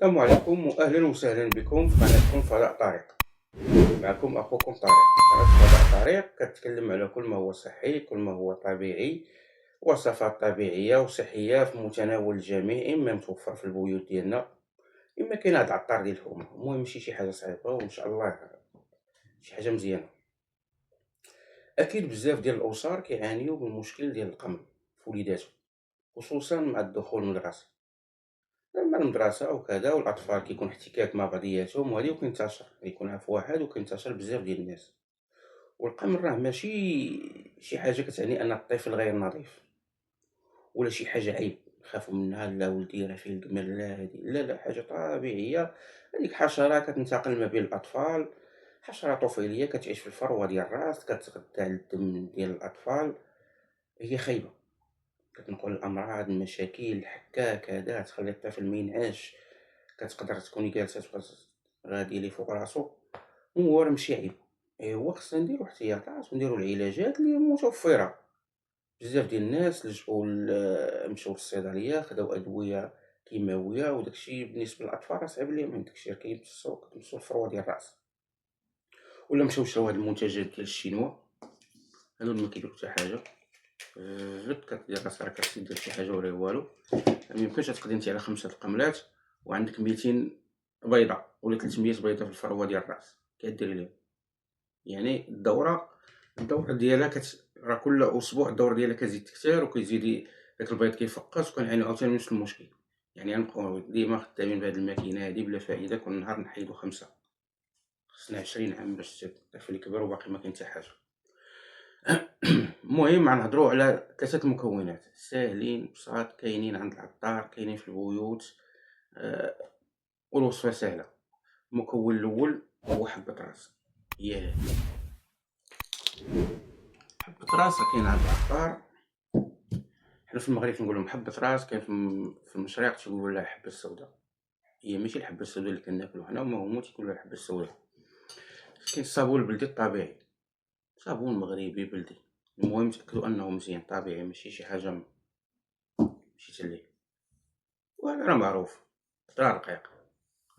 السلام عليكم واهلا وسهلا بكم في قناتكم فضاء طارق. معكم اخوكم طارق. قناه فضاء طارق كتكلم على كل ما هو صحي، كل ما هو طبيعي، وصفات طبيعيه وصحيه في متناول الجميع، اما متوفر في البيوت ديالنا اما كاين هاد العطار ديال الحومه. المهم ماشي شي حاجه صعيبه وان شاء الله شي حاجه مزيانه. اكيد بزاف ديال الاسر كيعانيو من المشكل ديال القمع في وليداتهم، خصوصا مع الدخول المدرسي. لما المدرسة أو كذا والأطفال كيكون احتكاك مع بعضياتهم وهادي وكينتشر، يكون عفوا واحد وكينتشر بزاف ديال الناس. والقمر راه ماشي شي حاجة كتعني أن الطفل غير نظيف ولا شي حاجة عيب نخافو منها. لا ولدي راه فيه القمل، لا هادي لا حاجة طبيعية. هاديك حشرة كتنتقل ما بين الأطفال، حشرة طفيلية كتعيش في الفروة ديال الراس، كتغذى على الدم ديال الأطفال. هي خايبة، كتنقل الأمراض، المشاكل، الحكة كذا، تخلي الطفل ما ينعش. كتقدر تكوني جالسة غادية ليه فوق راسو وهو راه ماشي عيب. إيوا خصنا نديرو احتياطات ونديرو العلاجات اللي متوفرة. بزاف ديال الناس لجؤوا مشاو للصيدلية خداو أدوية كيماوية، وداكشي بالنسبة للأطفال راه صعيب عليهم. داكشي راه كتمسو الفروة ديال الراس، ولا مشاو شراو هاد المنتجات ديال الشينوا. هادو اللي مكيديرو حتى حاجة، غير كدير راسك راه كتدير شي حاجة ولا والو. ميمكنش تقضي نتي على 5 القملات وعندك 200 بيضة ولا 300 بيضة في الفروة ديال الراس، كديري ليهم؟ يعني الدورة ديالها راه كل أسبوع الدورة ديالها كتزيد تكتر وكيزيد داك البيض كيفقس، وكنعانيو عاوتاني من نفس المشكل. يعني غنبقاو ديما خدامين بهاد الماكينة هادي بلا فائدة، كل نهار نحيدو 5. خصنا 20 عام باش الطفل يكبر وباقي ما كاين حتى حاجة. المهم غنهضروا على 3 مكونات ساهلين بساط، كاينين عند العطار، كاينين في البيوت، والوصفة ساهلة. المكون الأول هو حبة راس. ياه، حبة راس راه كاين عند العطار. حنا في المغرب كنقولهم حبة راس، كاين في المشرق تيقولوا لها حبة سوداء. هي ماشي الحبة السوداء اللي كناكلو حنا، هما تيقولوا لها الحبة السوداء. كاين الصابون البلدي الطبيعي، صابون مغربي بلدي. المهم تأكدوا أنه مزيان طبيعي، ماشي شي حاجة مشيت ليه. وهذا راه معروف، قطران رقيق.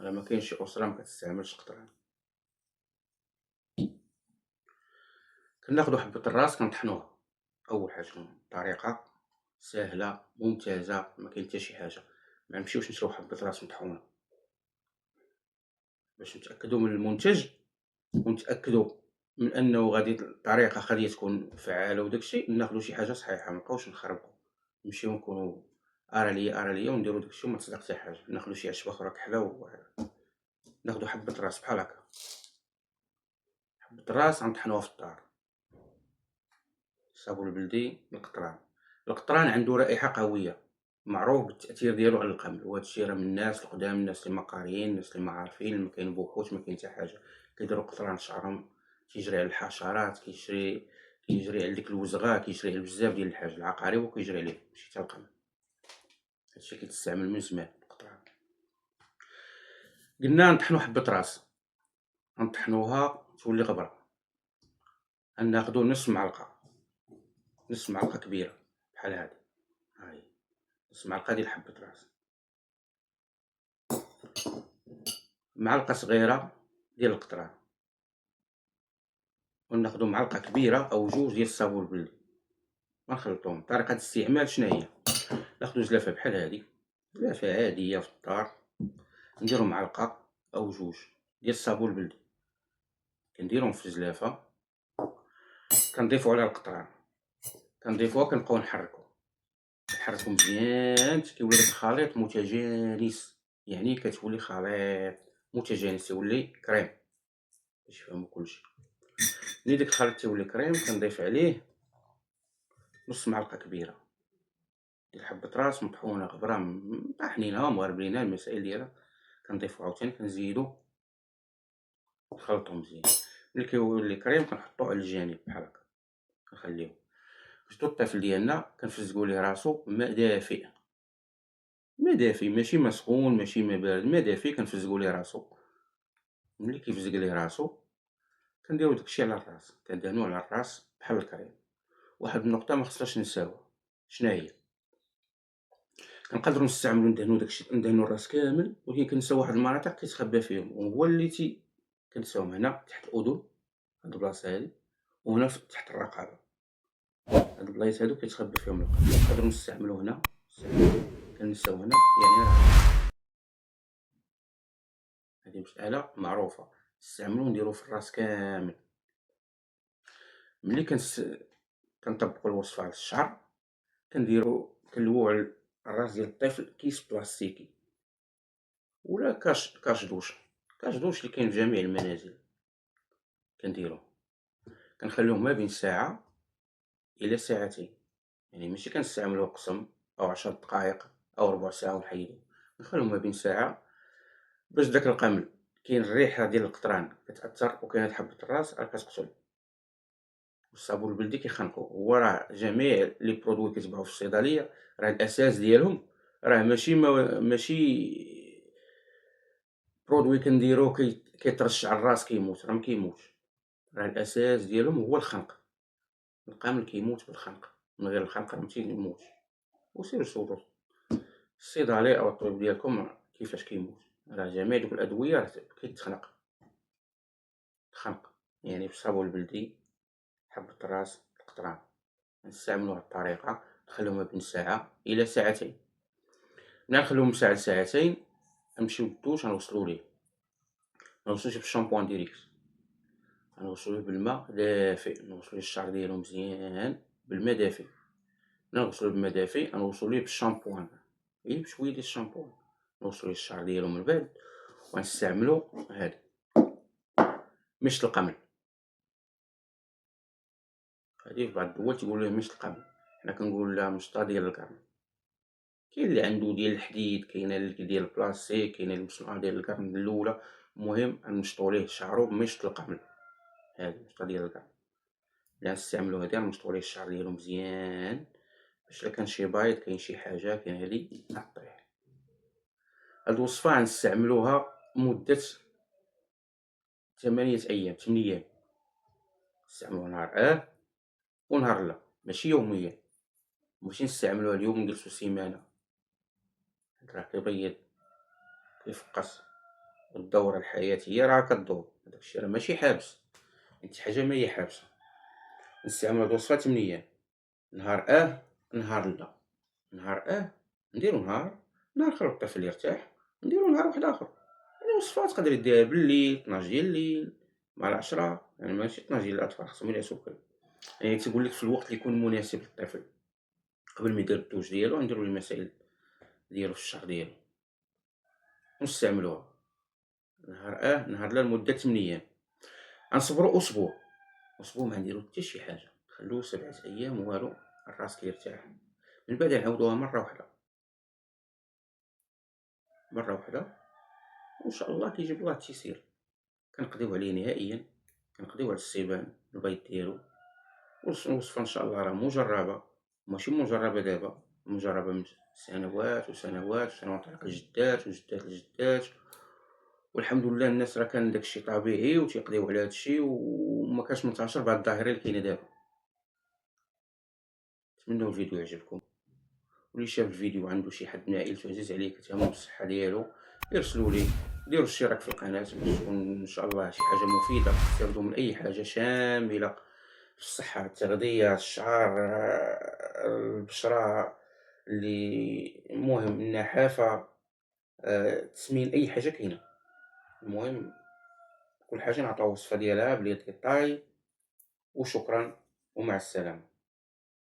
راه ما كاينش شي أسرة ما كتستعملش قطران. كناخدو حبة الراس كنطحنوها. أول حاجة طريقة ساهلة ممتازة، ما كاين حتى شي حاجة. ما نمشيوش نشرو حبة راس مطحونة باش نتأكدو من المنتج ونتأكدو من أنه الطريقة غادي تكون فعالة وداكشي. ناخدو شي حاجة صحيحة، منبقاوش نخربقو، نمشيو نكونو أرا ليا ونديرو داكشي وما تصدق حتى حاجة. ناخدو شي عشبة أخرى كحلة ناخدو حبة راس بحال هكا. حبة الراس غنطحنوها في الدار. الصابون البلدي، القطران عندو رائحة قوية، معروف بالتأثير ديالو على القمع. وهادشي راه من الناس القدام، الناس اللي ما قاريين، الناس اللي ما عارفين. ما كاين بحوث، ما كاين حتى حاجة. كيديرو قطران شعرهم كيجري على الحشرات، كيجري على ديك الوزغة، كيجري على بزاف ديال الحاجات العقارب وكيجري عليه ماشي حتى القمع. هادشي كيتستعمل من زمان القطران. قلنا نطحنو حبة راس، غنطحنوها تولي غبرة. غناخدو نص معلقة كبيرة بحال هادي، هاهي نص معلقة ديال حبة راس، معلقة صغيرة ديال القطران، وناخدو معلقة كبيرة أو جوج ديال الصابون البلدي. غنخلطوهم. طريقة الاستعمال شناهي؟ ناخدو زلافة بحال هادي، زلافة عادية في الدار، نديرو معلقة أو جوج ديال الصابون البلدي، كنديرهم في الزلافة، كنضيفو عليها القطران، كنضيفوها كنبقاو نحركو مزيان حتى كيولي داك الخليط متجانس. يعني كتولي خليط متجانس، تولي كريم باش يفهمو كلشي. ملي داك الخليط تيولي كريم كنضيف عليه نص معلقة كبيرة ديال حبة راس مطحونة غبرة، طاحنينها ومغربلينها المسائل ديالها. كنضيفو عاوتاني كنزيدو نخلطو مزيان. ملي كيولي كريم كنحطوه على الجانب بحال هكا، كنخليوه. شتو الطفل ديالنا كنفزقو ليه راسو ماء دافئ، ماشي ما سخون ماشي ما بارد، ماء دافئ كنفزقو ليه راسو. ملي كيفزق ليه راسو كنديرو داكشي على الراس، كندهنوه على الراس بحال الكريم. واحد النقطة ما خصناش نساوها، شناهي؟ كنقدروا نستعملوا ندهنوا داكشي، ندهنوا الراس كامل، ولكن كنساو واحد المناطق كيتخبى فيهم، وهو اللي كنساوهم هنا تحت الأذن، هاد البلاصة هادي، وهنا تحت الرقبة. هاد البلايص هادو كيتخبى فيهم القلب. نقدروا نستعملوا هنا، كنساو هنا، يعني راه هادي مسألة معروفة، نستعملوه نديروه في الراس كامل. ملي كنطبقوا الوصفة على الشعر، كنلويو على الراس ديال الطفل كيس بلاستيكي ولا كاش دوش، اللي كاين في جميع المنازل كنديروه، كنخليوه ما بين ساعة إلى ساعتين، يعني ماشي كنستعملوه قسم أو 10 دقايق أو ربع ساعة ونحيدوه، كنخليوه ما بين ساعة باش داك القمل، كاين الريحة ديال القطران كتأثر، وكاين هاد حبة الراس راه كتقتل، والصابون البلدي كيخنقو. هو راه جميع لي برودوي كيتباعو في الصيدلية راه الأساس ديالهم راه ماشي برودوي كنديروه كيترش على الراس كيموت، راه مكيموتش، راه الأساس ديالهم هو الخنق، القمل كيموت بالخنق، من غير الخنق راه متيموتش. وسيروا شوفوا الصيدلي أو الطبيب ديالكم كيفاش كيموت، راه جميع دوك الأدوية راه كتخنق، يعني بالصابون البلدي، حبة الراس، القطران، نستعملو هاد الطريقة، نخليوه ما بين ساعة إلى ساعتين، ملي نخليوه من ساعة لساعتين نمشيو للدوش غنغسلو ليه، منغسلوش بالشامبوان ديريكت، غنغسلوه بالما دافئ، نغسلو ليه الشعر ديالو مزيان بالما دافئ، ملي نغسلوه بالما دافئ غنغسلو ليه بالشامبوان، غير بشوية ديال الشامبوان، نغسلو ليه الشعر ديالو من بعد، وغنستعملو هادي مشط القمل، هادي في بعض الدول تيقولو ليها مشط القمل، حنا كنقولو ليها مشطة ديال القرن. كاين اللي عندو ديال الحديد، كاينة اللي ديال البلاستيك، كاينة اللي مصنوعة ديال القرن الأولى، المهم غنمشطو ليه شعرو بمشط القمل، هادي مشطة ديال القرن، إلا غنستعملو هادي غنمشطو ليه الشعر ديالو مزيان، باش إلا كان شي بايض كاين شي حاجة كاين هادي غطيح. هاد الوصفة غنستعملوها مدة 8 أيام، 8 أيام، نستعملوها نهار ونهار لا، ماشي يوميا، ماشي نستعملوها اليوم ونجلسو سيمانة، راه كيبيض، كيفقس، والدورة الحياتية راه كدور، داكشي راه ماشي حابس، انت حاجة ما هي حابسة. نستعملو هاد الوصفة 8 أيام، نهار نهار لا، نهار نديرو نهار نخلو الطفل يرتاح، نديرو نهار واحد آخر. هاد الوصفة تقدري ديريها بالليل، 12 ديال الليل مع العشرة، يعني ماشي 12 ديال الأطفال خصهم ينعسو بكري، يعني تيقولك في الوقت اللي يكون مناسب للطفل، قبل ما يدير الدوش ديالو نديرو ليه المسائل ديالو في الشهر ديالو، ونستعملوها نهار لا لمدة 8 أيام، غنصبرو أسبوع، ما نديرو حتى شي حاجة، نخلوه 7 أيام والو، الراس كيرتاح، من بعد نعاودوها مرة واحدة، وإن شاء الله كيجيب الله التيسير، كنقضيو عليه نهائيًا، كنقضيو على السيبان البيض ديالو، والوصفة إن شاء الله راه مجربة، ماشي مجربة دابا، مجربة من سنوات وسنوات وسنوات عقل الجدات وجدات الجدات، والحمد لله الناس راه كان داكشي طبيعي وتيقضيو على هادشي، وما كانش منتشر بهاد الظاهرة اللي كاينة دابا. نتمنى الفيديو يعجبكم، واللي شاف الفيديو وعنده شي حد من عائلته عزيز عليه كتهمو بالصحة ديالو يرسلوا لي، ديروا اشتراك في القناة باش تكون إن شاء الله شي حاجة مفيدة، تستافدوا من أي حاجة شاملة في الصحة، التغذية، الشعر، البشرة، اللي المهم النحافة، التسمين، أي حاجة كاينة، المهم كل حاجة نعطيو الوصفة ديالها بلي ديتاي، وشكرا ومع السلامة.